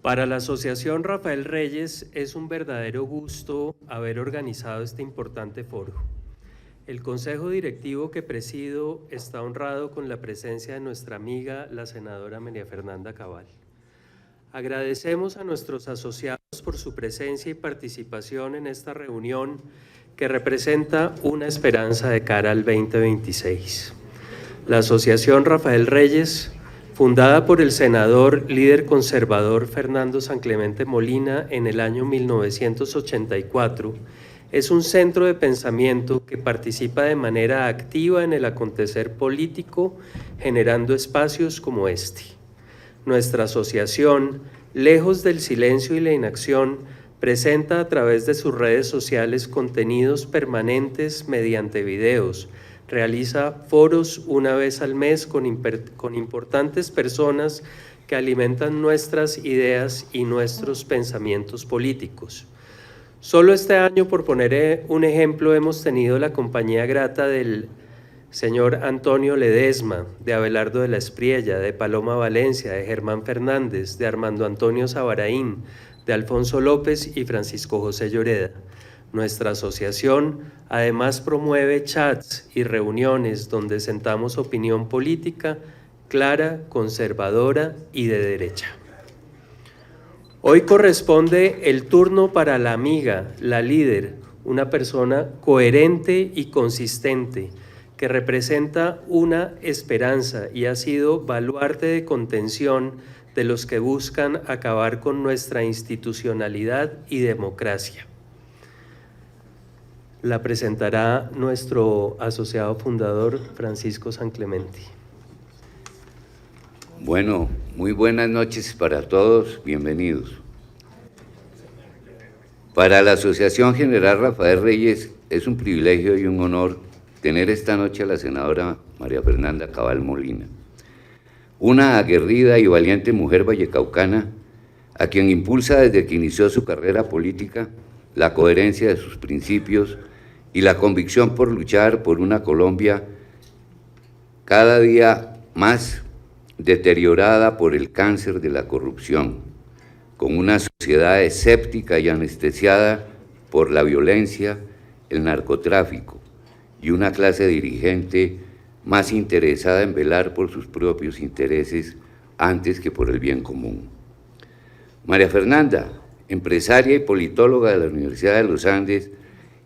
Para la Asociación Rafael Reyes es un verdadero gusto haber organizado este importante foro. El Consejo Directivo que presido está honrado con la presencia de nuestra amiga, la senadora María Fernanda Cabal. Agradecemos a nuestros asociados por su presencia y participación en esta reunión que representa una esperanza de cara al 2026. La Asociación Rafael Reyes, fundada por el senador líder conservador Fernando San Clemente Molina en el año 1984, es un centro de pensamiento que participa de manera activa en el acontecer político, generando espacios como este. Nuestra asociación, lejos del silencio y la inacción, presenta a través de sus redes sociales contenidos permanentes mediante videos, realiza foros una vez al mes con importantes personas que alimentan nuestras ideas y nuestros pensamientos políticos. Solo este año, por poner un ejemplo, hemos tenido la compañía grata del señor Antonio Ledesma, de Abelardo de la Espriella, de Paloma Valencia, de Germán Fernández, de Armando Antonio Sabaraín, de Alfonso López y Francisco José Lloreda. Nuestra asociación además promueve chats y reuniones donde sentamos opinión política clara, conservadora y de derecha. Hoy corresponde el turno para la amiga, la líder, una persona coherente y consistente que representa una esperanza y ha sido baluarte de contención de los que buscan acabar con nuestra institucionalidad y democracia. La presentará nuestro asociado fundador, Francisco San Clemente. Bueno, muy buenas noches para todos, bienvenidos. Para la Asociación General Rafael Reyes es un privilegio y un honor tener esta noche a la senadora María Fernanda Cabal Molina, una aguerrida y valiente mujer vallecaucana a quien impulsa desde que inició su carrera política la coherencia de sus principios y la convicción por luchar por una Colombia cada día más deteriorada por el cáncer de la corrupción, con una sociedad escéptica y anestesiada por la violencia, el narcotráfico y una clase dirigente más interesada en velar por sus propios intereses antes que por el bien común. María Fernanda, empresaria y politóloga de la Universidad de los Andes,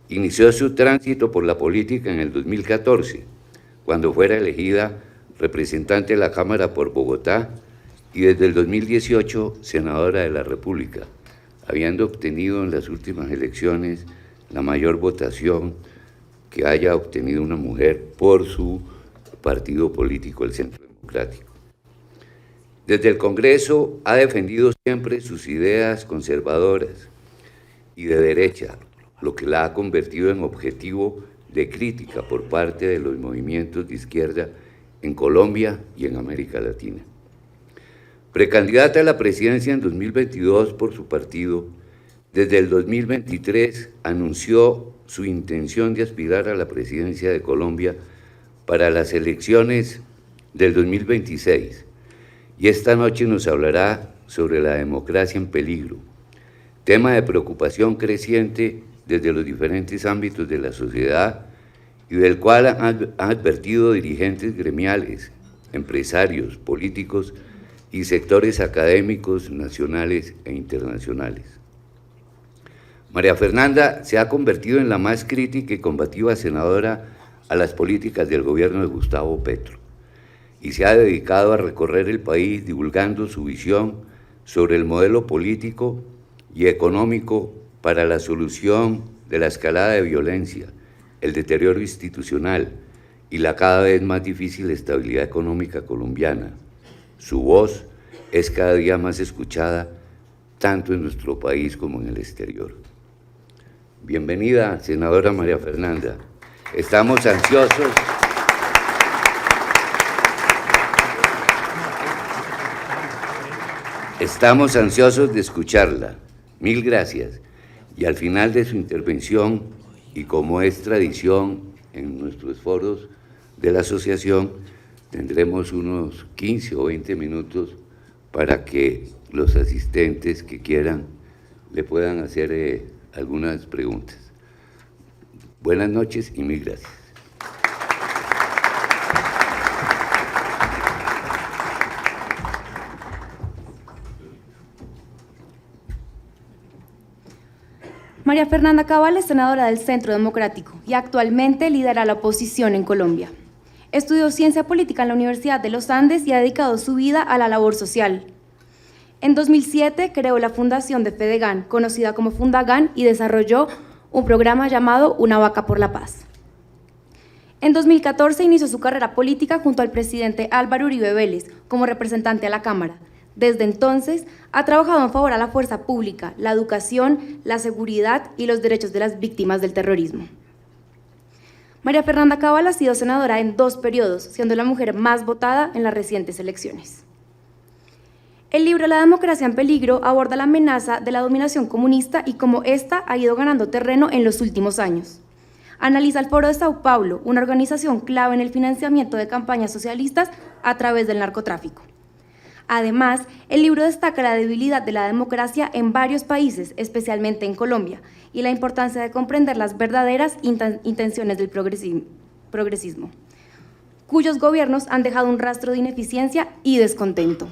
inició su tránsito por la política en el 2014, cuando fuera elegida representante de la Cámara por Bogotá y desde el 2018 senadora de la República, habiendo obtenido en las últimas elecciones la mayor votación que haya obtenido una mujer por su partido político, el Centro Democrático. Desde el Congreso ha defendido siempre sus ideas conservadoras y de derecha, lo que la ha convertido en objetivo de crítica por parte de los movimientos de izquierda en Colombia y en América Latina. Precandidata a la presidencia en 2022 por su partido, desde el 2023 anunció su intención de aspirar a la presidencia de Colombia para las elecciones del 2026, y esta noche nos hablará sobre la democracia en peligro, tema de preocupación creciente desde los diferentes ámbitos de la sociedad y del cual han advertido dirigentes gremiales, empresarios, políticos y sectores académicos nacionales e internacionales. María Fernanda se ha convertido en la más crítica y combativa senadora a las políticas del gobierno de Gustavo Petro y se ha dedicado a recorrer el país divulgando su visión sobre el modelo político y económico para la solución de la escalada de violencia, el deterioro institucional y la cada vez más difícil estabilidad económica colombiana. Su voz es cada día más escuchada, tanto en nuestro país como en el exterior. Bienvenida, senadora María Fernanda. Estamos ansiosos de escucharla. Mil gracias. Y al final de su intervención, y como es tradición en nuestros foros de la asociación, tendremos unos 15 o 20 minutos para que los asistentes que quieran le puedan hacer algunas preguntas. Buenas noches y mil gracias. María Fernanda Cabal es senadora del Centro Democrático y actualmente lidera la oposición en Colombia. Estudió Ciencia Política en la Universidad de los Andes y ha dedicado su vida a la labor social. En 2007 creó la Fundación de Fedegan, conocida como Fundagan, y desarrolló un programa llamado Una Vaca por la Paz. En 2014 inició su carrera política junto al presidente Álvaro Uribe Vélez como representante a la Cámara. Desde entonces, ha trabajado en favor a la fuerza pública, la educación, la seguridad y los derechos de las víctimas del terrorismo. María Fernanda Cabal ha sido senadora en 2 periodos, siendo la mujer más votada en las recientes elecciones. El libro La democracia en peligro aborda la amenaza de la dominación comunista y cómo ésta ha ido ganando terreno en los últimos años. Analiza el Foro de Sao Paulo, una organización clave en el financiamiento de campañas socialistas a través del narcotráfico. Además, el libro destaca la debilidad de la democracia en varios países, especialmente en Colombia, y la importancia de comprender las verdaderas intenciones del progresismo, cuyos gobiernos han dejado un rastro de ineficiencia y descontento.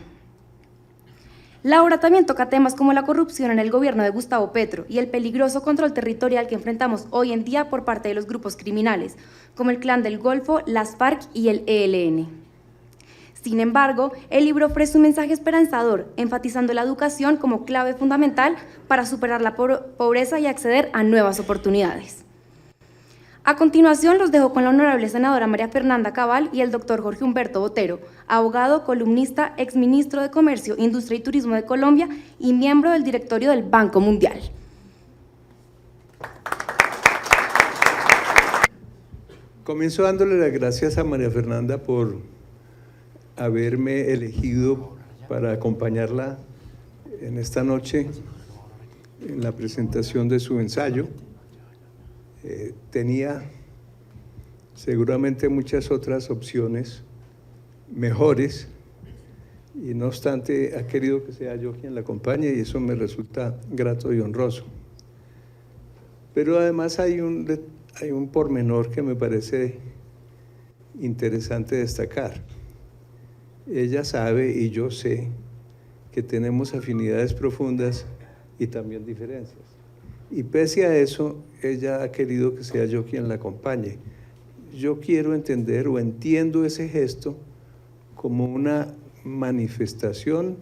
La obra también toca temas como la corrupción en el gobierno de Gustavo Petro y el peligroso control territorial que enfrentamos hoy en día por parte de los grupos criminales, como el Clan del Golfo, las FARC y el ELN. Sin embargo, el libro ofrece un mensaje esperanzador, enfatizando la educación como clave fundamental para superar la pobreza y acceder a nuevas oportunidades. A continuación, los dejo con la honorable senadora María Fernanda Cabal y el doctor Jorge Humberto Botero, abogado, columnista, exministro de Comercio, Industria y Turismo de Colombia y miembro del directorio del Banco Mundial. Comienzo dándole las gracias a María Fernanda por haberme elegido para acompañarla en esta noche en la presentación de su ensayo. Tenía seguramente muchas otras opciones mejores y no obstante ha querido que sea yo quien la acompañe y eso me resulta grato y honroso. Pero además hay un pormenor que me parece interesante destacar. Ella sabe y yo sé que tenemos afinidades profundas y también diferencias. Y pese a eso, ella ha querido que sea yo quien la acompañe. Yo quiero entender o entiendo ese gesto como una manifestación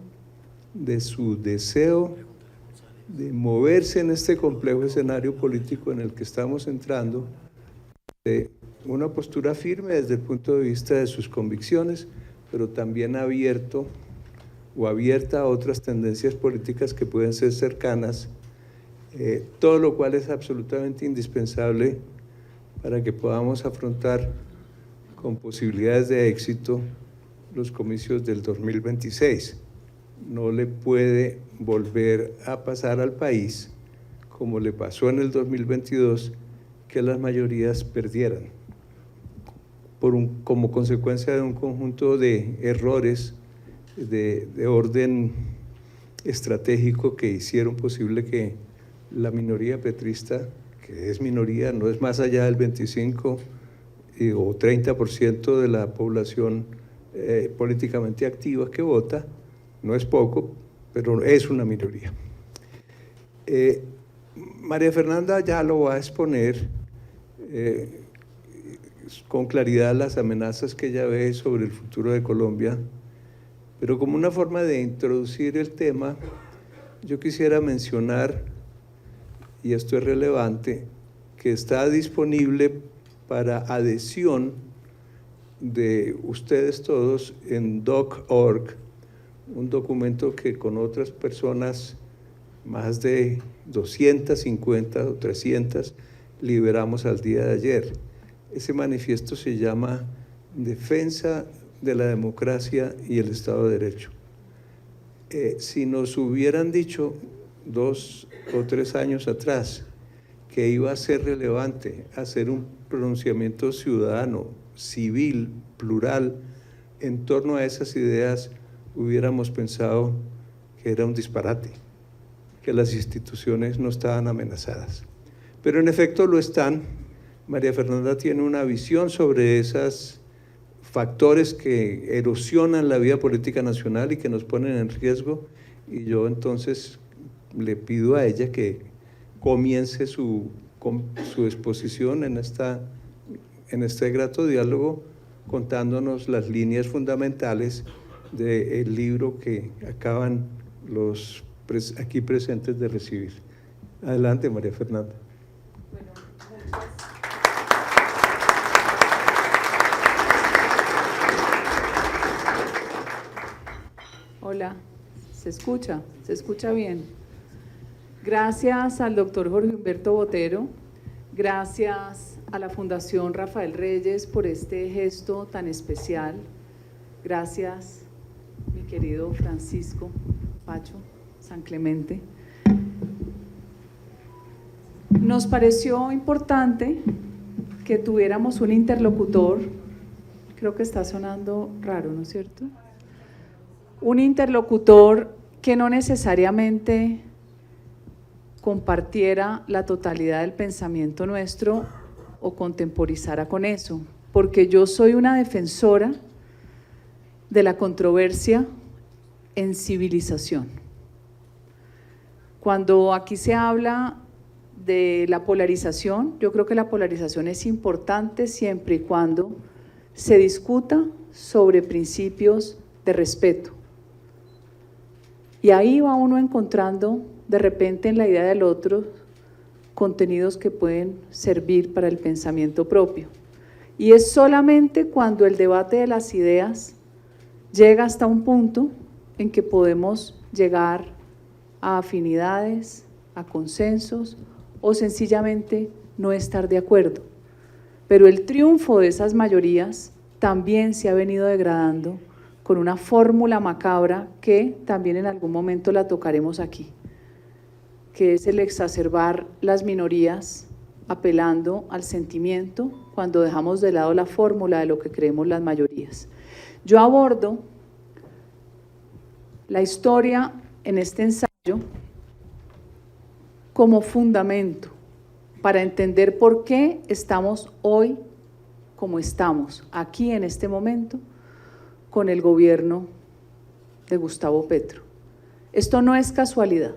de su deseo de moverse en este complejo escenario político en el que estamos entrando, de una postura firme desde el punto de vista de sus convicciones, pero también abierto o abierta a otras tendencias políticas que pueden ser cercanas, todo lo cual es absolutamente indispensable para que podamos afrontar con posibilidades de éxito los comicios del 2026. No le puede volver a pasar al país, como le pasó en el 2022, que las mayorías perdieran como consecuencia de un conjunto de errores de orden estratégico que hicieron posible que la minoría petrista, que es minoría, no es más allá del 25 o 30% de la población políticamente activa que vota, no es poco, pero es una minoría. María Fernanda ya lo va a exponer con claridad las amenazas que ella ve sobre el futuro de Colombia, pero como una forma de introducir el tema, yo quisiera mencionar, y esto es relevante, que está disponible para adhesión de ustedes todos en doc.org, un documento que con otras personas, más de 250 o 300, liberamos al día de ayer. Ese manifiesto se llama Defensa de la Democracia y el Estado de Derecho. Si nos hubieran dicho 2 o 3 años atrás que iba a ser relevante hacer un pronunciamiento ciudadano, civil, plural, en torno a esas ideas, hubiéramos pensado que era un disparate, que las instituciones no estaban amenazadas. Pero en efecto lo están. María Fernanda tiene una visión sobre esos factores que erosionan la vida política nacional y que nos ponen en riesgo, y yo entonces le pido a ella que comience su exposición en este grato diálogo contándonos las líneas fundamentales del libro que acaban los aquí presentes de recibir. Adelante, María Fernanda. Hola, ¿se escucha bien? Gracias al doctor Jorge Humberto Botero, gracias a la Fundación Rafael Reyes por este gesto tan especial, gracias mi querido Francisco Pacho San Clemente. Nos pareció importante que tuviéramos un interlocutor, creo que está sonando raro, ¿no es cierto? Un interlocutor que no necesariamente compartiera la totalidad del pensamiento nuestro o contemporizara con eso, porque yo soy una defensora de la controversia en civilización. Cuando aquí se habla de la polarización, yo creo que la polarización es importante siempre y cuando se discuta sobre principios de respeto. Y ahí va uno encontrando de repente en la idea del otro contenidos que pueden servir para el pensamiento propio. Y es solamente cuando el debate de las ideas llega hasta un punto en que podemos llegar a afinidades, a consensos o sencillamente no estar de acuerdo. Pero el triunfo de esas mayorías también se ha venido degradando con una fórmula macabra que también en algún momento la tocaremos aquí, que es el exacerbar las minorías apelando al sentimiento cuando dejamos de lado la fórmula de lo que creemos las mayorías. Yo abordo la historia en este ensayo como fundamento para entender por qué estamos hoy como estamos, aquí en este momento, con el gobierno de Gustavo Petro. Esto no es casualidad,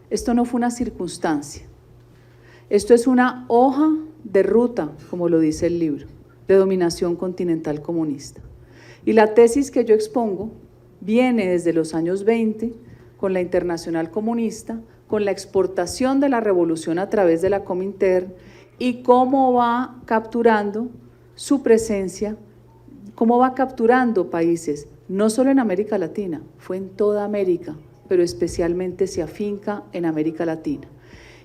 esto no fue una circunstancia, esto es una hoja de ruta, como lo dice el libro, de dominación continental comunista. Y la tesis que yo expongo viene desde los años 20 con la Internacional Comunista, con la exportación de la revolución a través de la Comintern y cómo va capturando su presencia, cómo va capturando países, no solo en América Latina, fue en toda América, pero especialmente se afinca en América Latina.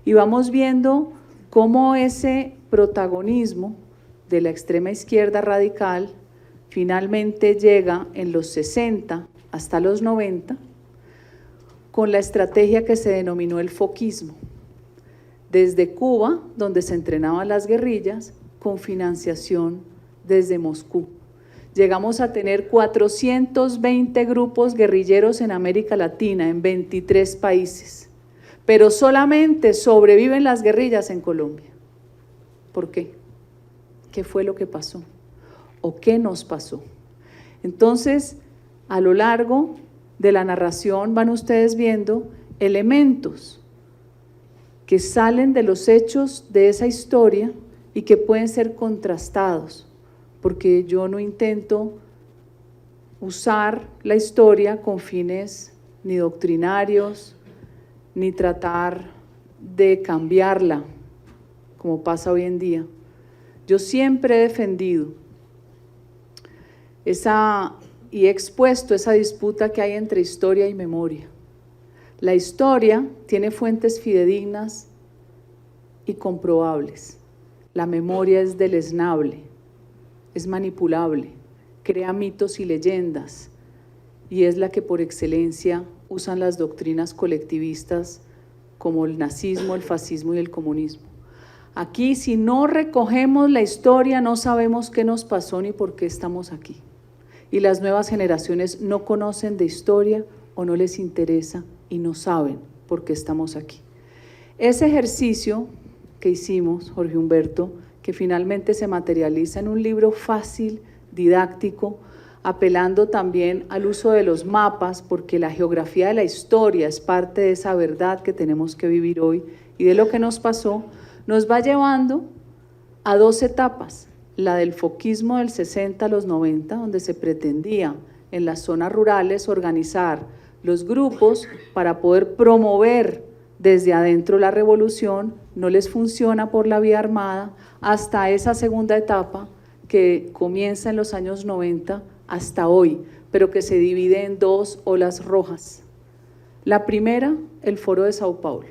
Y vamos viendo cómo ese protagonismo de la extrema izquierda radical finalmente llega en los 60 hasta los 90 con la estrategia que se denominó el foquismo. Desde Cuba, donde se entrenaban las guerrillas, con financiación desde Moscú. Llegamos a tener 420 grupos guerrilleros en América Latina, en 23 países, pero solamente sobreviven las guerrillas en Colombia. ¿Por qué? ¿Qué fue lo que pasó? ¿O qué nos pasó? Entonces, a lo largo de la narración van ustedes viendo elementos que salen de los hechos de esa historia y que pueden ser contrastados, porque yo no intento usar la historia con fines ni doctrinarios, ni tratar de cambiarla, como pasa hoy en día. Yo siempre he defendido y he expuesto esa disputa que hay entre historia y memoria. La historia tiene fuentes fidedignas y comprobables. La memoria es deleznable, es manipulable, crea mitos y leyendas, y es la que por excelencia usan las doctrinas colectivistas como el nazismo, el fascismo y el comunismo. Aquí, si no recogemos la historia, no sabemos qué nos pasó ni por qué estamos aquí. Y las nuevas generaciones no conocen de historia o no les interesa y no saben por qué estamos aquí. Ese ejercicio que hicimos, Jorge Humberto, que finalmente se materializa en un libro fácil, didáctico, apelando también al uso de los mapas, porque la geografía de la historia es parte de esa verdad que tenemos que vivir hoy y de lo que nos pasó, nos va llevando a 2 etapas, la del foquismo del 60 a los 90, donde se pretendía en las zonas rurales organizar los grupos para poder promover desde adentro la revolución, no les funciona por la vía armada, hasta esa segunda etapa que comienza en los años 90 hasta hoy, pero que se divide en 2 olas rojas. La primera, el Foro de Sao Paulo.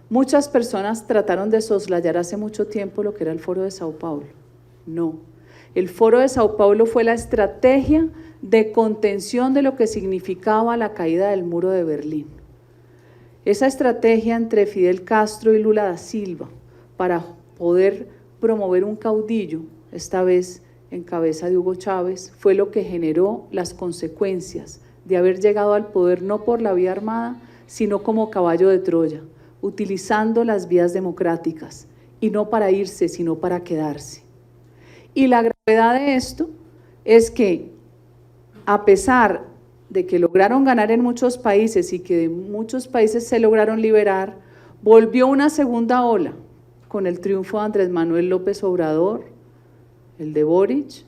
Muchas personas trataron de soslayar hace mucho tiempo lo que era el Foro de Sao Paulo. No, el Foro de Sao Paulo fue la estrategia de contención de lo que significaba la caída del muro de Berlín. Esa estrategia entre Fidel Castro y Lula da Silva para poder promover un caudillo, esta vez en cabeza de Hugo Chávez, fue lo que generó las consecuencias de haber llegado al poder no por la vía armada, sino como caballo de Troya, utilizando las vías democráticas, y no para irse, sino para quedarse. Y la gravedad de esto es que, a pesar de que lograron ganar en muchos países y que de muchos países se lograron liberar, volvió una segunda ola con el triunfo de Andrés Manuel López Obrador, el de Boric,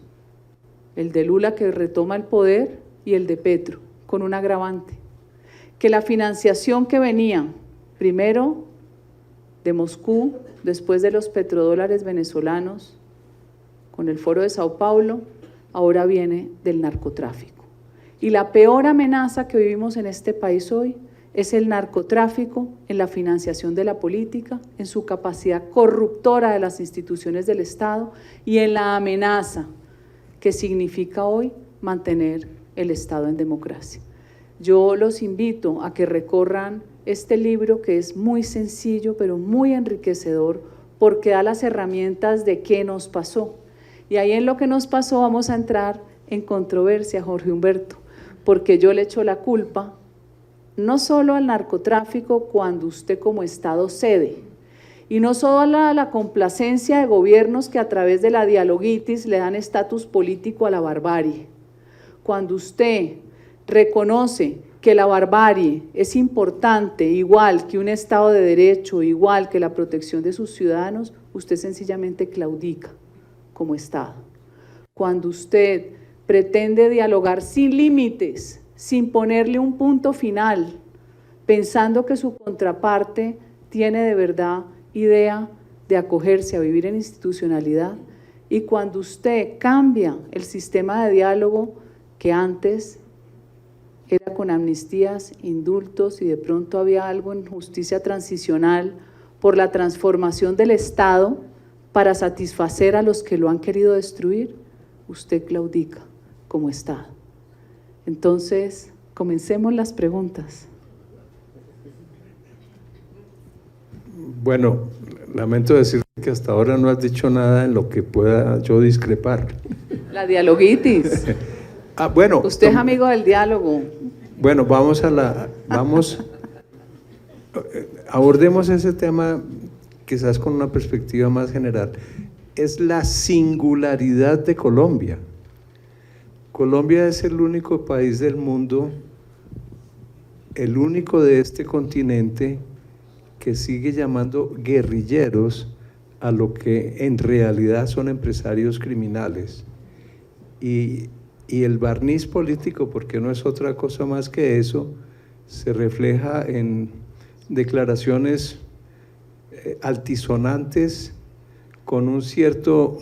el de Lula que retoma el poder y el de Petro, con un agravante, que la financiación que venía primero de Moscú, después de los petrodólares venezolanos, con el Foro de Sao Paulo, ahora viene del narcotráfico. Y la peor amenaza que vivimos en este país hoy es el narcotráfico en la financiación de la política, en su capacidad corruptora de las instituciones del Estado y en la amenaza que significa hoy mantener el Estado en democracia. Yo los invito a que recorran este libro, que es muy sencillo pero muy enriquecedor, porque da las herramientas de qué nos pasó. Y ahí en lo que nos pasó vamos a entrar en controversia, Jorge Humberto, porque yo le echo la culpa no solo al narcotráfico cuando usted como Estado cede, y no solo a la complacencia de gobiernos que a través de la dialoguitis le dan estatus político a la barbarie. Cuando usted reconoce que la barbarie es importante, igual que un Estado de Derecho, igual que la protección de sus ciudadanos, usted sencillamente claudica como Estado. Cuando usted pretende dialogar sin límites, sin ponerle un punto final, pensando que su contraparte tiene de verdad idea de acogerse a vivir en institucionalidad, y cuando usted cambia el sistema de diálogo que antes era con amnistías, indultos y de pronto había algo en justicia transicional por la transformación del Estado para satisfacer a los que lo han querido destruir, usted claudica como Estado. Entonces, comencemos las preguntas. Bueno, lamento decir que hasta ahora no has dicho nada en lo que pueda yo discrepar. La dialoguitis. Bueno. Usted es amigo del diálogo. Bueno, abordemos ese tema quizás con una perspectiva más general. Es la singularidad de Colombia. Colombia es el único país del mundo, el único de este continente que sigue llamando guerrilleros a lo que en realidad son empresarios criminales. Y el barniz político, porque no es otra cosa más que eso, se refleja en declaraciones altisonantes con un cierto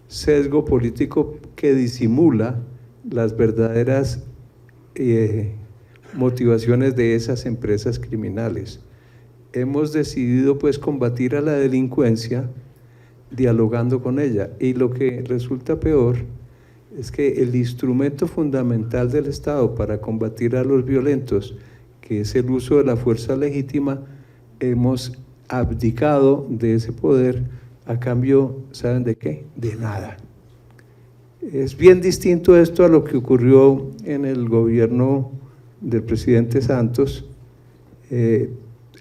sesgo político que disimula las verdaderas motivaciones de esas empresas criminales. Hemos decidido pues combatir a la delincuencia dialogando con ella, y lo que resulta peor es que el instrumento fundamental del Estado para combatir a los violentos, que es el uso de la fuerza legítima, hemos abdicado de ese poder a cambio, ¿saben de qué? De nada. Es bien distinto esto a lo que ocurrió en el gobierno del presidente Santos.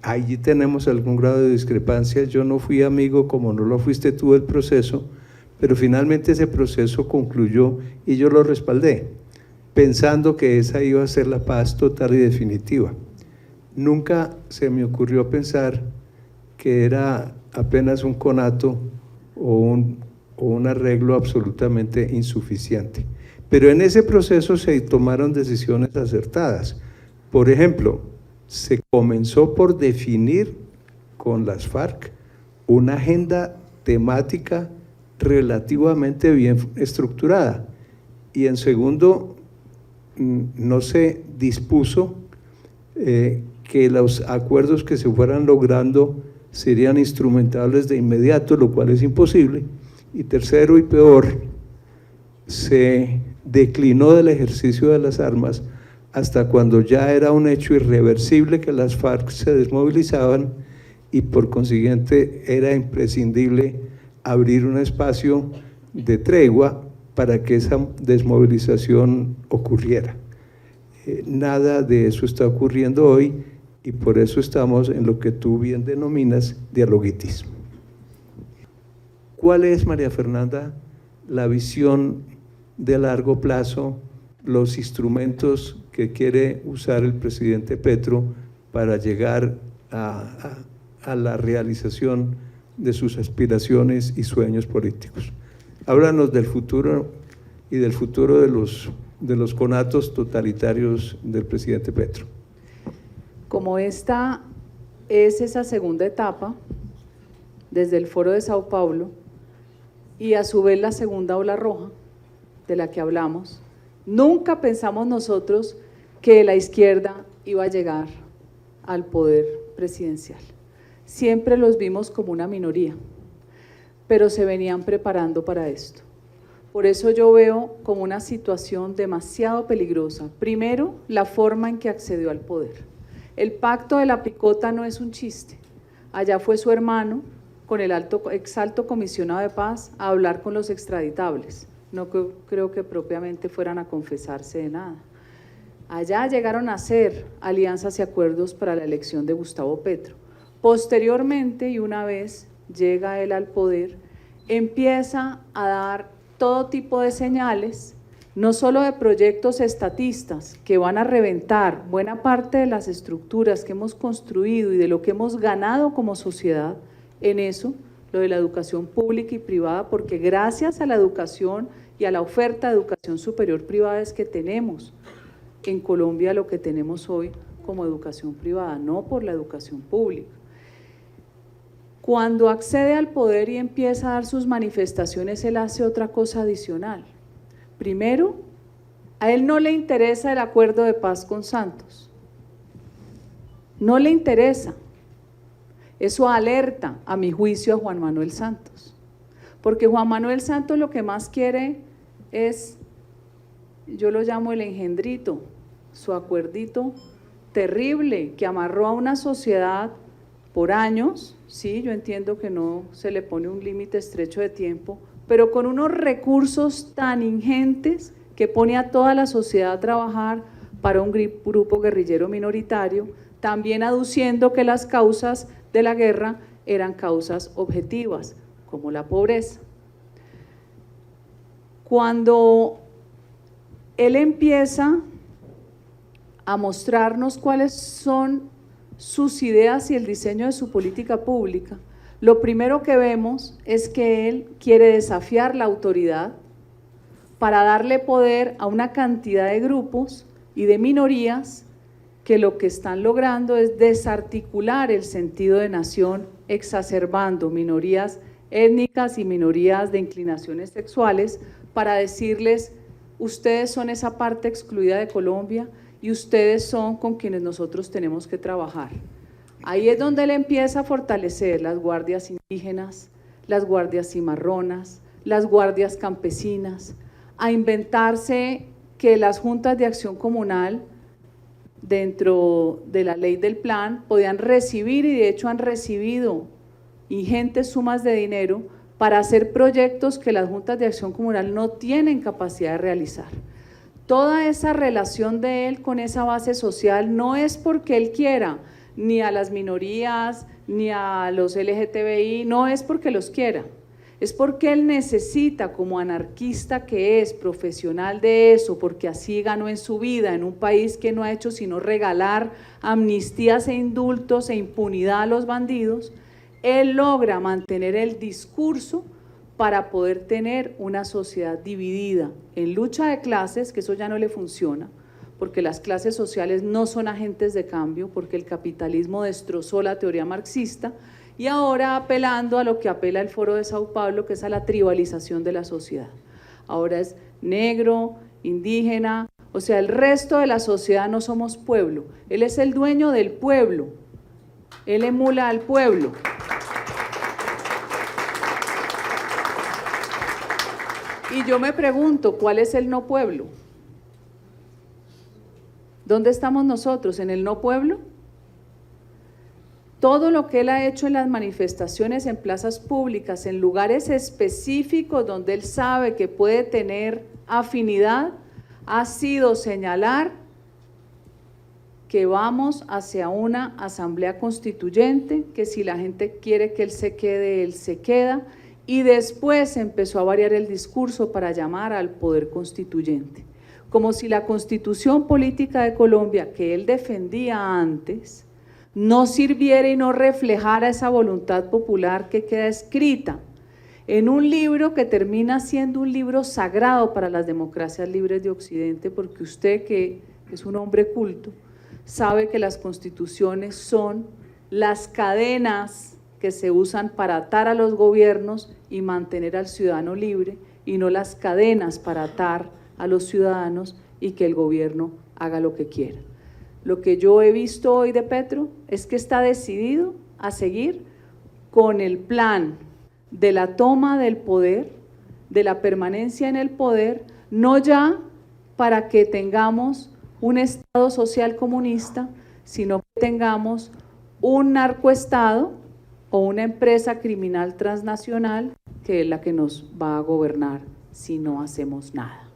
Allí tenemos algún grado de discrepancia. Yo no fui amigo, como no lo fuiste tú, del proceso, pero finalmente ese proceso concluyó y yo lo respaldé, pensando que esa iba a ser la paz total y definitiva. Nunca se me ocurrió pensar que era apenas un conato o un arreglo absolutamente insuficiente. Pero en ese proceso se tomaron decisiones acertadas. Por ejemplo, se comenzó por definir con las FARC una agenda temática relativamente bien estructurada. Y en segundo, no se dispuso que los acuerdos que se fueran logrando serían instrumentables de inmediato, lo cual es imposible. Y tercero y peor, se declinó del ejercicio de las armas hasta cuando ya era un hecho irreversible que las FARC se desmovilizaban y por consiguiente era imprescindible abrir un espacio de tregua para que esa desmovilización ocurriera. Nada de eso está ocurriendo hoy y por eso estamos en lo que tú bien denominas dialoguitis. ¿Cuál es, María Fernanda, la visión de largo plazo, los instrumentos que quiere usar el presidente Petro para llegar a la realización de sus aspiraciones y sueños políticos? Háblanos del futuro y del futuro de los conatos totalitarios del presidente Petro. Como esta es esa segunda etapa, desde el Foro de Sao Paulo, y a su vez la segunda ola roja, de la que hablamos, nunca pensamos nosotros que la izquierda iba a llegar al poder presidencial. Siempre los vimos como una minoría, pero se venían preparando para esto. Por eso yo veo como una situación demasiado peligrosa. Primero, la forma en que accedió al poder. El pacto de la picota no es un chiste. Allá fue su hermano con el exalto comisionado de paz a hablar con los extraditables. No creo que propiamente fueran a confesarse de nada. Allá llegaron a hacer alianzas y acuerdos para la elección de Gustavo Petro. Posteriormente, y una vez llega él al poder, empieza a dar todo tipo de señales, no solo de proyectos estatistas que van a reventar buena parte de las estructuras que hemos construido y de lo que hemos ganado como sociedad en eso, lo de la educación pública y privada, porque gracias a la educación y a la oferta de educación superior privada es que tenemos en Colombia lo que tenemos hoy como educación privada, no por la educación pública. Cuando accede al poder y empieza a dar sus manifestaciones, él hace otra cosa adicional. Primero, a él no le interesa el acuerdo de paz con Santos. No le interesa. Eso alerta, a mi juicio, a Juan Manuel Santos. Porque Juan Manuel Santos lo que más quiere es, yo lo llamo el engendrito, su acuerdito terrible que amarró a una sociedad por años. Sí, yo entiendo que no se le pone un límite estrecho de tiempo, pero con unos recursos tan ingentes que pone a toda la sociedad a trabajar para un grupo guerrillero minoritario, también aduciendo que las causas de la guerra eran causas objetivas, como la pobreza. Cuando él empieza a mostrarnos cuáles son sus ideas y el diseño de su política pública, lo primero que vemos es que él quiere desafiar la autoridad para darle poder a una cantidad de grupos y de minorías que lo que están logrando es desarticular el sentido de nación, exacerbando minorías étnicas y minorías de inclinaciones sexuales para decirles, ustedes son esa parte excluida de Colombia y ustedes son con quienes nosotros tenemos que trabajar. Ahí es donde él empieza a fortalecer las guardias indígenas, las guardias cimarronas, las guardias campesinas, a inventarse que las juntas de acción comunal dentro de la ley del plan podían recibir, y de hecho han recibido ingentes sumas de dinero para hacer proyectos que las juntas de acción comunal no tienen capacidad de realizar. toda esa relación de él con esa base social no es porque él quiera, ni a las minorías, ni a los LGTBI, no es porque los quiera, es porque él necesita, como anarquista que es, profesional de eso, porque así ganó en su vida, en un país que no ha hecho sino regalar amnistías e indultos e impunidad a los bandidos, él logra mantener el discurso para poder tener una sociedad dividida en lucha de clases, que eso ya no le funciona, porque las clases sociales no son agentes de cambio, porque el capitalismo destrozó la teoría marxista, y ahora apelando a lo que apela el Foro de Sao Paulo, que es a la tribalización de la sociedad. Ahora es negro, indígena, o sea, el resto de la sociedad no somos pueblo, él es el dueño del pueblo, él emula al pueblo. Y yo me pregunto, ¿cuál es el no pueblo? ¿Dónde estamos nosotros? ¿En el no pueblo? Todo lo que él ha hecho en las manifestaciones, en plazas públicas, en lugares específicos donde él sabe que puede tener afinidad, ha sido señalar que vamos hacia una asamblea constituyente, que si la gente quiere que él se queda, y después empezó a variar el discurso para llamar al poder constituyente, como si la Constitución Política de Colombia, que él defendía antes, no sirviera y no reflejara esa voluntad popular que queda escrita en un libro que termina siendo un libro sagrado para las democracias libres de Occidente, porque usted, que es un hombre culto, sabe que las constituciones son las cadenas que se usan para atar a los gobiernos y mantener al ciudadano libre, y no las cadenas para atar a los ciudadanos y que el gobierno haga lo que quiera. Lo que yo he visto hoy de Petro es que está decidido a seguir con el plan de la toma del poder, de la permanencia en el poder, no ya para que tengamos un Estado social comunista, sino que tengamos un narcoestado o una empresa criminal transnacional que es la que nos va a gobernar si no hacemos nada.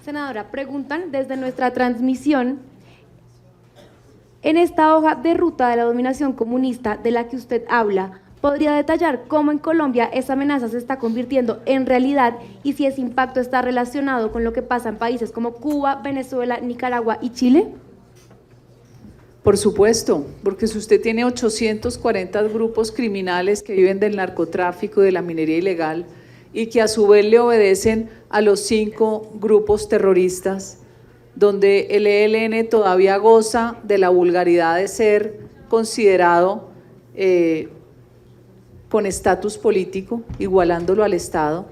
Senadora, preguntan desde nuestra transmisión, en esta hoja de ruta de la dominación comunista de la que usted habla, ¿podría detallar cómo en Colombia esa amenaza se está convirtiendo en realidad y si ese impacto está relacionado con lo que pasa en países como Cuba, Venezuela, Nicaragua y Chile? Por supuesto, porque si usted tiene 840 grupos criminales que viven del narcotráfico, de la minería ilegal, y que a su vez le obedecen a los 5 grupos terroristas, donde el ELN todavía goza de la vulgaridad de ser considerado con estatus político, igualándolo al Estado,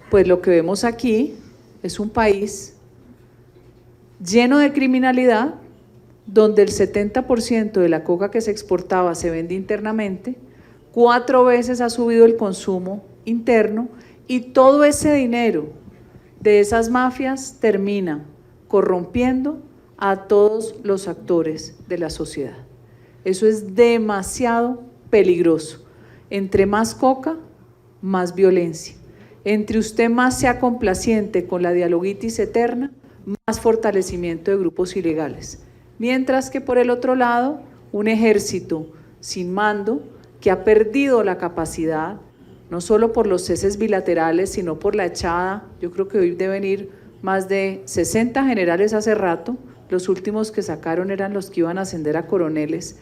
pues lo que vemos aquí es un país lleno de criminalidad, donde el 70% de la coca que se exportaba se vende internamente, 4 veces ha subido el consumo interno, y todo ese dinero de esas mafias termina corrompiendo a todos los actores de la sociedad. Eso es demasiado peligroso. Entre más coca, más violencia. Entre usted más sea complaciente con la dialoguitis eterna, más fortalecimiento de grupos ilegales. Mientras que por el otro lado, un ejército sin mando que ha perdido la capacidad, no solo por los ceses bilaterales, sino por la echada. Yo creo que hoy deben ir más de 60 generales hace rato, los últimos que sacaron eran los que iban a ascender a coroneles,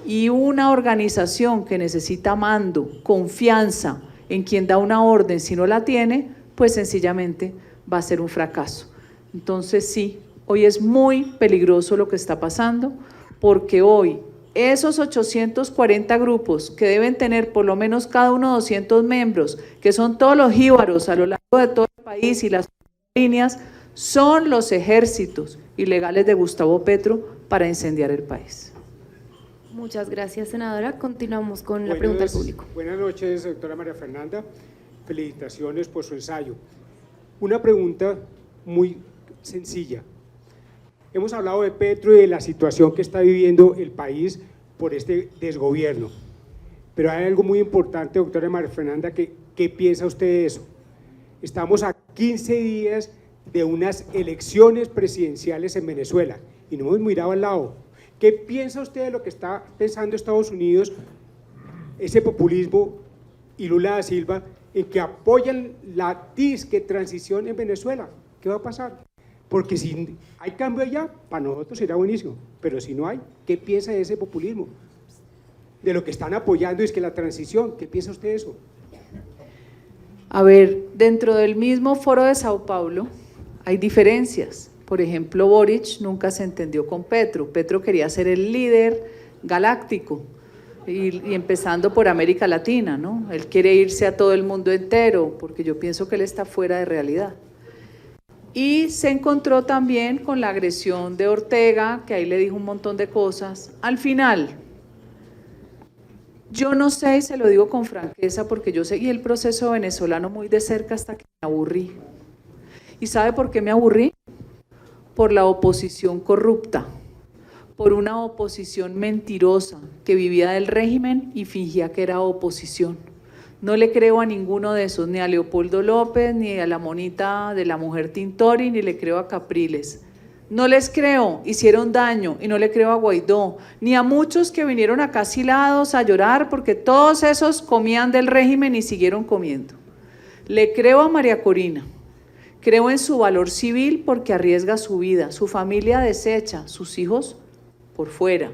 y una organización que necesita mando, confianza en quien da una orden, si no la tiene, pues sencillamente va a ser un fracaso. Entonces sí, hoy es muy peligroso lo que está pasando, porque hoy esos 840 grupos que deben tener por lo menos cada uno 200 miembros, que son todos los jíbaros a lo largo de todo el país y las líneas, son los ejércitos ilegales de Gustavo Petro para incendiar el país. Muchas gracias, senadora. Continuamos con la pregunta del público. Buenas noches, doctora María Fernanda. Felicitaciones por su ensayo. Una pregunta muy sencilla. Hemos hablado de Petro y de la situación que está viviendo el país por este desgobierno. Pero hay algo muy importante, doctora María Fernanda, ¿qué piensa usted de eso? Estamos a 15 días de unas elecciones presidenciales en Venezuela y no hemos mirado al lado. ¿Qué piensa usted de lo que está pensando Estados Unidos, ese populismo y Lula da Silva, en que apoyan la disque transición en Venezuela? ¿Qué va a pasar? Porque si hay cambio allá, para nosotros será buenísimo, pero si no hay, ¿qué piensa de ese populismo? De lo que están apoyando es que la transición, ¿qué piensa usted de eso? A ver, dentro del mismo foro de Sao Paulo hay diferencias. Por ejemplo, Boric nunca se entendió con Petro. Petro quería ser el líder galáctico y empezando por América Latina, ¿no? Él quiere irse a todo el mundo entero porque yo pienso que él está fuera de realidad. Y se encontró también con la agresión de Ortega, que ahí le dijo un montón de cosas. Al final, yo no sé, y se lo digo con franqueza, porque yo seguí el proceso venezolano muy de cerca hasta que me aburrí. ¿Y sabe por qué me aburrí? Por la oposición corrupta, por una oposición mentirosa que vivía del régimen y fingía que era oposición. No le creo a ninguno de esos, ni a Leopoldo López, ni a la monita de la mujer Tintori, ni le creo a Capriles. No les creo, hicieron daño, y no le creo a Guaidó, ni a muchos que vinieron acá asilados a llorar porque todos esos comían del régimen y siguieron comiendo. Le creo a María Corina, creo en su valor civil porque arriesga su vida, su familia desecha, sus hijos por fuera.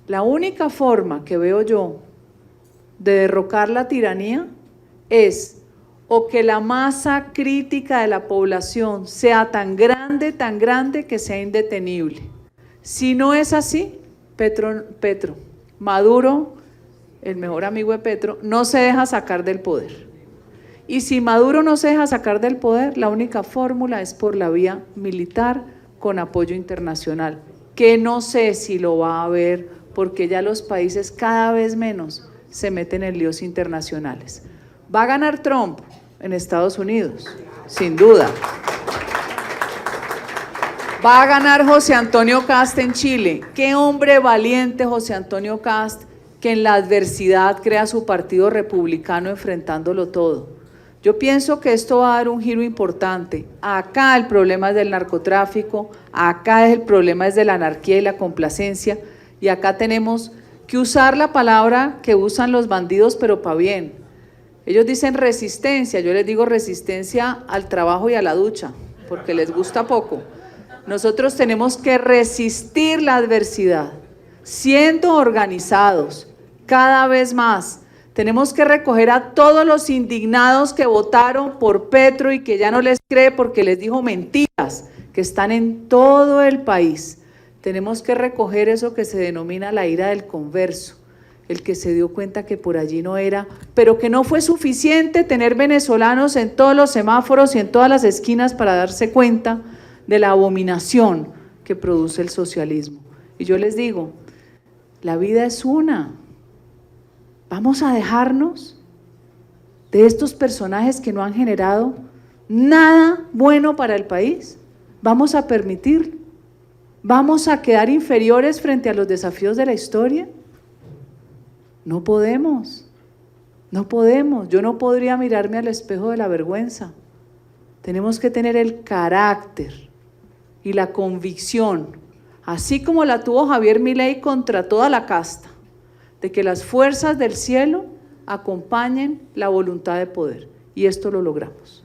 La única forma que veo yo de derrocar la tiranía es o que la masa crítica de la población sea tan grande que sea indetenible. Si no es así, Maduro, el mejor amigo de Petro, no se deja sacar del poder. Y si Maduro no se deja sacar del poder, la única fórmula es por la vía militar con apoyo internacional, que no sé si lo va a haber porque ya los países cada vez menos se meten en líos internacionales. ¿Va a ganar Trump en Estados Unidos? Sin duda. ¿Va a ganar José Antonio Kast en Chile? Qué hombre valiente José Antonio Kast, que en la adversidad crea su partido republicano enfrentándolo todo. Yo pienso que esto va a dar un giro importante. Acá el problema es del narcotráfico, acá el problema es de la anarquía y la complacencia, y acá tenemos que usar la palabra que usan los bandidos, pero para bien. Ellos dicen resistencia, yo les digo resistencia al trabajo y a la ducha, porque les gusta poco. Nosotros tenemos que resistir la adversidad, siendo organizados, cada vez más. Tenemos que recoger a todos los indignados que votaron por Petro y que ya no les cree porque les dijo mentiras, que están en todo el país. Tenemos que recoger eso que se denomina la ira del converso, el que se dio cuenta que por allí no era, pero que no fue suficiente tener venezolanos en todos los semáforos y en todas las esquinas para darse cuenta de la abominación que produce el socialismo. Y yo les digo, la vida es una. ¿Vamos a dejarnos de estos personajes que no han generado nada bueno para el país? ¿Vamos a permitirlo? ¿Vamos a quedar inferiores frente a los desafíos de la historia? No podemos, no podemos. Yo no podría mirarme al espejo de la vergüenza. Tenemos que tener el carácter y la convicción, así como la tuvo Javier Milei contra toda la casta, de que las fuerzas del cielo acompañen la voluntad de poder. Y esto lo logramos.